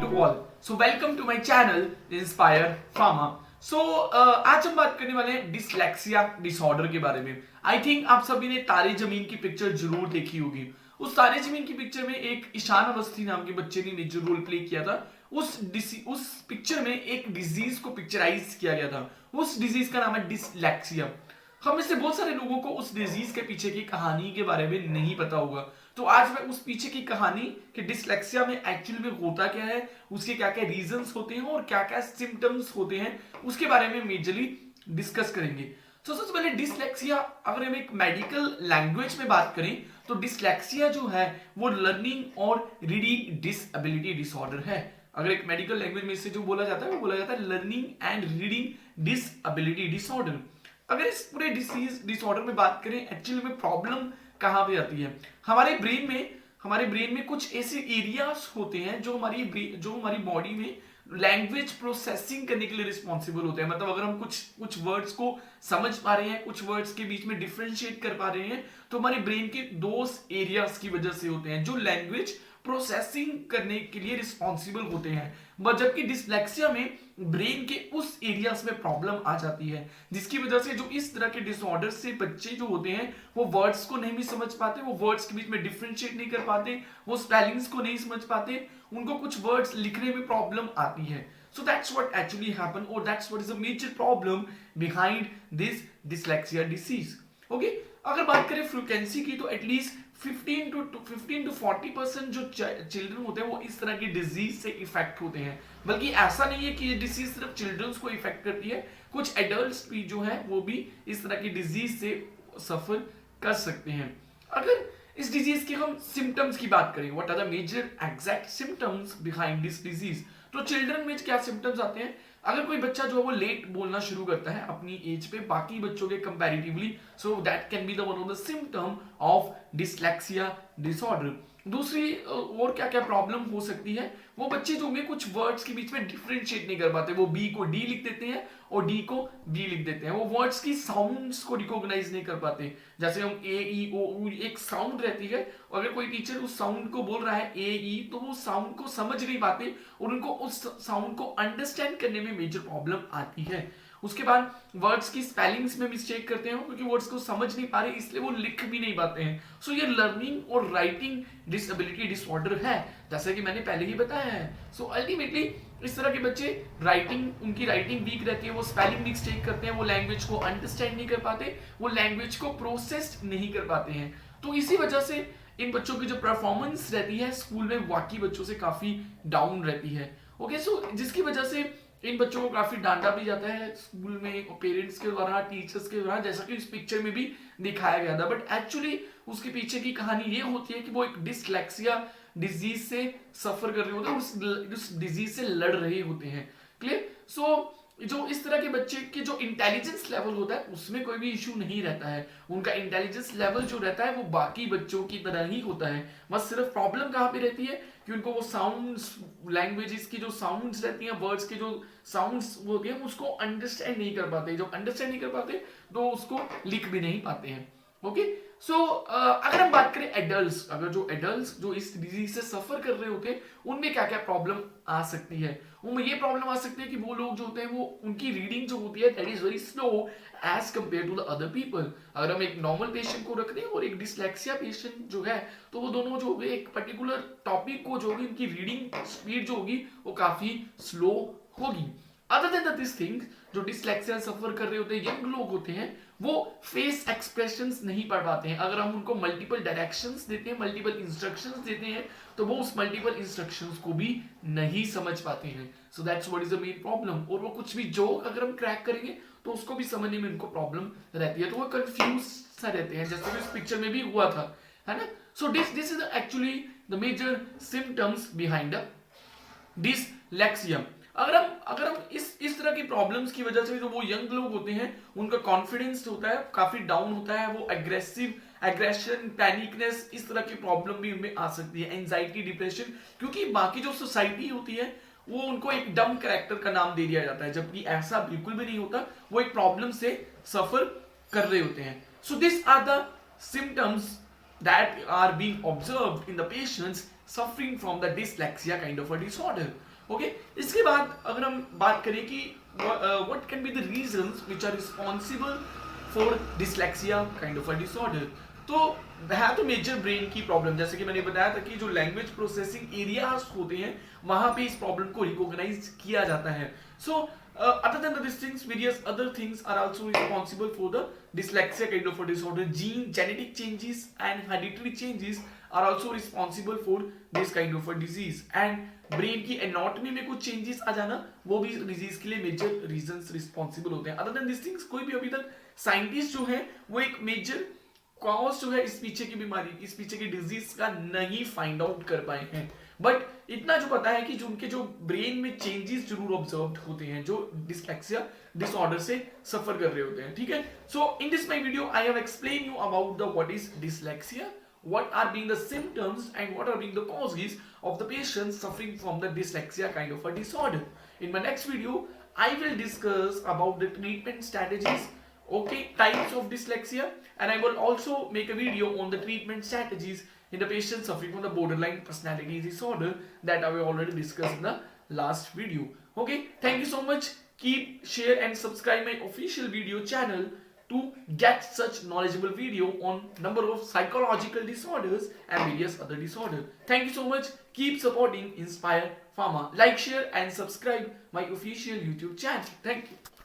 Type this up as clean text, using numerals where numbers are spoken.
to all. So welcome to my channel Inspire Pharma. आज हम बात करने वाले हैं डिसलेक्सिया डिसऑर्डर के बारे में. आई थिंक आप सभी ने तारे जमीन की पिक्चर जरूर देखी होगी. उस तारे जमीन की पिक्चर में एक ईशान अवस्थी नाम के बच्चे ने मेजर रोल प्ले किया था. उस पिक्चर में एक डिजीज को पिक्चराइज किया गया था. उस डिजीज का नाम है डिसलेक्सिया. हम में से बहुत सारे लोगों को उस डिजीज के पीछे की कहानी के बारे में नहीं पता होगा. तो आज मैं उस पीछे की कहानी कि डिसलेक्सिया में एक्चुअली में होता क्या है, उसके क्या क्या रीजंस होते हैं और क्या क्या सिम्टम्स होते हैं, उसके बारे में मेजरली डिस्कस करेंगे. तो सबसे पहले डिसलेक्सिया, अगर हम एक मेडिकल लैंग्वेज में बात करें तो डिसलेक्सिया जो है वो लर्निंग और रीडिंग डिसएबिलिटी डिसऑर्डर है. अगर एक मेडिकल लैंग्वेज में इसे जो बोला जाता है वो बोला जाता है learning and reading disability disorder. अगर इस पूरे डिसीज डिसऑर्डर में बात करें, एक्चुअली में प्रॉब्लम कहां पे आती है. हमारे ब्रेन में कुछ ऐसे एरियाज होते हैं जो हमारी बॉडी में लैंग्वेज प्रोसेसिंग करने के लिए रिस्पॉन्सिबल होते हैं. मतलब अगर हम कुछ वर्ड्स को समझ पा रहे हैं, कुछ वर्ड्स के बीच में डिफरेंशिएट कर पा रहे हैं, तो हमारे ब्रेन के दो एरियाज की वजह से होते हैं जो लैंग्वेज प्रोसेसिंग करने के लिए रिस्पॉन्सिबल होते हैं. जबकि डिसलेक्सिया में ब्रेन के उस एरियाज में प्रॉब्लम आ जाती है, जिसकी वजह से जो इस तरह के डिसऑर्डर से बच्चे जो होते हैं वो वर्ड्स को नहीं भी समझ पाते, वो वर्ड्स के बीच में डिफरेंशिएट नहीं कर पाते, वो स्पेलिंग्स को नहीं समझ पाते, उनको कुछ वर्ड्स लिखने में प्रॉब्लम आती है. So that's what actually happened, or that's what is a major problem behind this dyslexia disease. Okay? अगर बात करें फ्रीक्वेंसी की तो एटलीस्ट 15 to 40% जो चिल्ड्रन होते हैं वो इस तरह की डिजीज से इफेक्ट होते हैं. बल्कि ऐसा नहीं है कि ये डिजीज सिर्फ चिल्ड्रंस को इफेक्ट करती है, कुछ एडल्ट्स भी जो है वो भी इस तरह की डिजीज से सफर कर सकते हैं. अगर इस डिजीज के हम सिम्टम्स की बात करें, what are the major exact symptoms behind this disease, तो चिल्ड्रन में क्या सिम्टम्स आते हैं. अगर कोई बच्चा जो है वो लेट बोलना शुरू करता है अपनी एज पे बाकी बच्चों के comparatively, so that can be the one of the symptom of dyslexia disorder. दूसरी और क्या क्या प्रॉब्लम हो सकती है, वो बच्चे जो होंगे कुछ वर्ड्स के बीच में डिफरेंशिएट नहीं कर पाते, वो बी को डी लिख देते हैं और डी को बी लिख देते हैं. वो वर्ड्स की साउंड्स को रिकॉग्नाइज नहीं कर पाते. जैसे हम ए ई ओ एक साउंड रहती है, अगर कोई टीचर उस साउंड को बोल रहा है ए ई, तो वो साउंड को समझ नहीं पाते और उनको उस साउंड को अंडरस्टैंड करने में मेजर प्रॉब्लम आती है. उसके बाद वर्ड्स की स्पेलिंग्स में मिस्टेक करते हैं क्योंकि वर्ड्स को समझ नहीं पा रहे, इसलिए वो लिख भी नहीं पाते हैं. सो ये लर्निंग और राइटिंग डिसएबिलिटी डिसऑर्डर है, जैसा कि मैंने पहले ही बताया है. सो अल्टीमेटली इस तरह के बच्चे उनकी राइटिंग वीक रहती है, वो स्पेलिंग मिस्टेक करते हैं, वो लैंग्वेज को अंडरस्टैंड नहीं कर पाते, वो लैंग्वेज को प्रोसेस नहीं कर पाते हैं. तो इसी वजह से इन बच्चों की जो परफॉर्मेंस रहती है स्कूल में बाकी बच्चों से काफी डाउन रहती है. ओके, सो जिसकी वजह से इन बच्चों को काफी डांटा भी जाता है स्कूल में, पेरेंट्स के द्वारा, टीचर्स के द्वारा, जैसा कि इस पिक्चर में भी दिखाया गया था. बट एक्चुअली उसके पीछे की कहानी ये होती है कि वो एक डिसलेक्सिया डिजीज से सफर कर रहे होते हैं, उस डिजीज से लड़ रहे होते हैं. क्लियर? सो जो इस तरह के बच्चे के जो इंटेलिजेंस लेवल होता है उसमें कोई भी इशू नहीं रहता है. उनका इंटेलिजेंस लेवल जो रहता है वो बाकी बच्चों की तरह ही होता है. बस सिर्फ प्रॉब्लम कहाँ पे रहती है कि उनको वो साउंड्स, लैंग्वेजेस की जो साउंड्स रहती हैं, वर्ड्स के जो साउंड्स होते हैं उसको अंडरस्टैंड नहीं कर पाते. जब अंडरस्टैंड नहीं कर पाते तो उसको लिख भी नहीं पाते हैं. ओके, सो अगर हम बात करें एडल्ट्स, अगर जो एडल्ट्स जो इस डिजीज से सफर कर रहे होते हैं उनमें क्या क्या प्रॉब्लम आ सकती है. उनमें ये प्रॉब्लम आ सकती है कि वो लोग जो होते हैं वो उनकी रीडिंग जो होती है that is very slow as compare to the other people. अगर हम एक नॉर्मल पेशेंट को रख रहे हैं और एक डिसलेक्सिया पेशेंट जो है, तो वो दोनों जो होंगे एक पर्टिकुलर टॉपिक को जो होगी उनकी रीडिंग स्पीड जो होगी वो काफी स्लो होगी. अदर देन दिस थिंग, जो डिसलेक्सिया सफर कर रहे होते हैं यंग लोग होते हैं, वो फेस एक्सप्रेशंस नहीं पढ़ पाते हैं. अगर हम उनको मल्टीपल डायरेक्शंस देते हैं, मल्टीपल इंस्ट्रक्शंस देते हैं, तो वो उस मल्टीपल इंस्ट्रक्शंस को भी नहीं समझ पाते हैं. So that's what is the main problem. और वो कुछ भी जोक अगर हम क्रैक करेंगे तो उसको भी समझने में उनको प्रॉब्लम रहती है, तो वो कंफ्यूज सा रहते हैं, जैसे कि इस पिक्चर में भी हुआ था, है ना. So this is actually the major symptoms behind the dyslexia. अगर हम इस तरह की प्रॉब्लम्स की वजह से जो वो यंग लोग होते हैं उनका कॉन्फिडेंस होता है काफी डाउन होता है, वो एग्रेशन, पैनिकनेस, इस तरह की प्रॉब्लम भी उनमें आ सकती है, एंजाइटी, डिप्रेशन, क्योंकि बाकी जो सोसाइटी होती है वो उनको एक डम कैरेक्टर का नाम दे दिया जाता है, जबकि ऐसा बिल्कुल भी नहीं होता. वो एक प्रॉब्लम से सफर कर रहे होते हैं. So this are the symptoms that are being observed in the patients suffering from the dyslexia kind of a disorder. Okay, इसके बाद अगर हम बात करें कि what can be the reasons which are responsible for dyslexia kind of a disorder. तो है तो मेजर ब्रेन की प्रॉब्लम, जैसे कि मैंने बताया था कि जो लैंग्वेज प्रोसेसिंग एरियाज होते हैं वहां पे इस प्रॉब्लम को रिकॉग्नाइज किया जाता है। सो other than these things, various other things are also responsible for the dyslexia kind of a disorder. Genetic changes and hereditary changes are also responsible for this kind of a disease. And brain की anatomy में कुछ changes आ जाना वो भी disease के लिए major reasons responsible होते हैं। अदर देन दिस थिंग्स कोई भी अभी तक साइंटिस्ट जो है वो एक मेजर कॉज जो है इस पीछे की बीमारी, इस पीछे की डिजीज का नहीं फाइंड आउट कर पाए हैं। बट इतना जो पता है कि जो उनके जो ब्रेन में चेंजेस जरूर ऑब्जर्व होते हैं जो डिसलेक्सिया डिसऑर्डर से सफर कर रहे होते हैं। ठीक है, so in this my video I have explain you about the what is dyslexia, what are being the symptoms and what are being the causes of the patient suffering from the dyslexia kind of a disorder. In my next video I will discuss about the treatment strategies, okay, types of dyslexia, and I will also make a video on the treatment strategies in the patient suffering from the borderline personality disorder that I have already discussed in the last video. Okay, thank you so much. Keep share and subscribe my official video channel to get such knowledgeable video on number of psychological disorders and various other disorders. Thank you so much. Keep supporting Inspire Pharma. Like, share and subscribe my official YouTube channel. Thank you.